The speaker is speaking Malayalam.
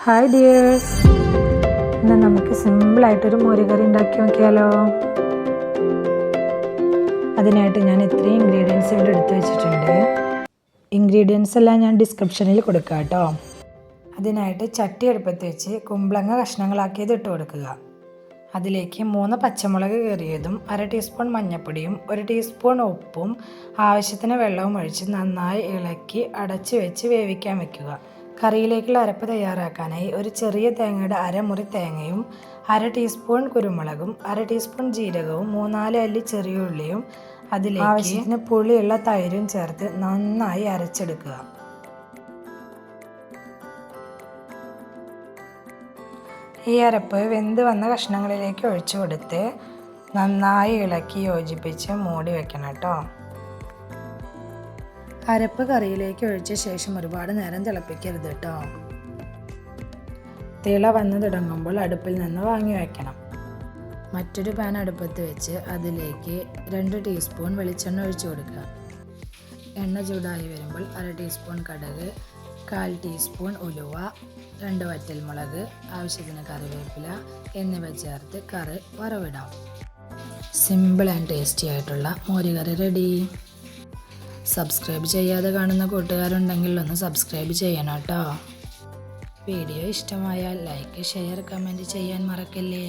ഹായ് ഡിയേഴ്സ്, ഇന്ന് നമുക്ക് സിമ്പിളായിട്ടൊരു മോരുകറി ഉണ്ടാക്കി നോക്കിയാലോ. അതിനായിട്ട് ഞാൻ ഇത്രയും ഇൻഗ്രീഡിയൻസ് ഇവിടെ എടുത്ത് വെച്ചിട്ടുണ്ട്. ഇൻഗ്രീഡിയൻസ് എല്ലാം ഞാൻ ഡിസ്ക്രിപ്ഷനിൽ കൊടുക്കാം കേട്ടോ. അതിനായിട്ട് ചട്ടി അടുപ്പത്ത് വെച്ച് കുമ്പളങ്ങ കഷ്ണങ്ങളാക്കിയത് ഇട്ട് കൊടുക്കുക. അതിലേക്ക് 3 പച്ചമുളക് കീറിയതും 1/2 ടീസ്പൂൺ മഞ്ഞൾപ്പൊടിയും 1 ടീസ്പൂൺ ഉപ്പും ആവശ്യത്തിന് വെള്ളവും ഒഴിച്ച് നന്നായി ഇളക്കി അടച്ച് വെച്ച് വേവിക്കാൻ വെക്കുക. കറിയിലേക്കുള്ള അരപ്പ് തയ്യാറാക്കാനായി ഒരു ചെറിയ തേങ്ങയുടെ അരമുറി തേങ്ങയും 1/2 ടീസ്പൂൺ കുരുമുളകും 1/2 ടീസ്പൂൺ ജീരകവും 3-4 അല്ലി ചെറിയ ഉള്ളിയും അതിലേക്ക് ആവശ്യത്തിന് പുളിയുള്ള തൈരും ചേർത്ത് നന്നായി അരച്ചെടുക്കുക. ഈ അരപ്പ് വെന്ത് വന്ന കഷ്ണങ്ങളിലേക്ക് ഒഴിച്ചു കൊടുത്ത് നന്നായി ഇളക്കി യോജിപ്പിച്ച് മൂടി വെക്കണം കേട്ടോ. അരപ്പ് കറിയിലേക്ക് ഒഴിച്ച ശേഷം ഒരുപാട് നേരം തിളപ്പിക്കരുത് കേട്ടോ. തിള വന്ന് തുടങ്ങുമ്പോൾ അടുപ്പിൽ നിന്ന് വാങ്ങി വയ്ക്കണം. മറ്റൊരു പാൻ അടുപ്പത്ത് വെച്ച് അതിലേക്ക് 2 ടീസ്പൂൺ വെളിച്ചെണ്ണ ഒഴിച്ചു കൊടുക്കുക. എണ്ണ ചൂടായി വരുമ്പോൾ 1/2 ടീസ്പൂൺ കടുക്, 1/4 ടീസ്പൂൺ ഉലുവ, 2 വറ്റൽമുളക്, ആവശ്യത്തിന് കറിവേപ്പില എന്നിവ ചേർത്ത് കറി വറവിടാം. സിമ്പിൾ ആൻഡ് ടേസ്റ്റി ആയിട്ടുള്ള മോരുകറി റെഡി. സബ്സ്ക്രൈബ് ചെയ്യാതെ കാണുന്ന കൂട്ടുകാരുണ്ടെങ്കിൽ ഒന്ന് സബ്സ്ക്രൈബ് ചെയ്യണം കേട്ടോ. വീഡിയോ ഇഷ്ടമായാൽ ലൈക്ക്, ഷെയർ, കമൻറ്റ് ചെയ്യാൻ മറക്കല്ലേ.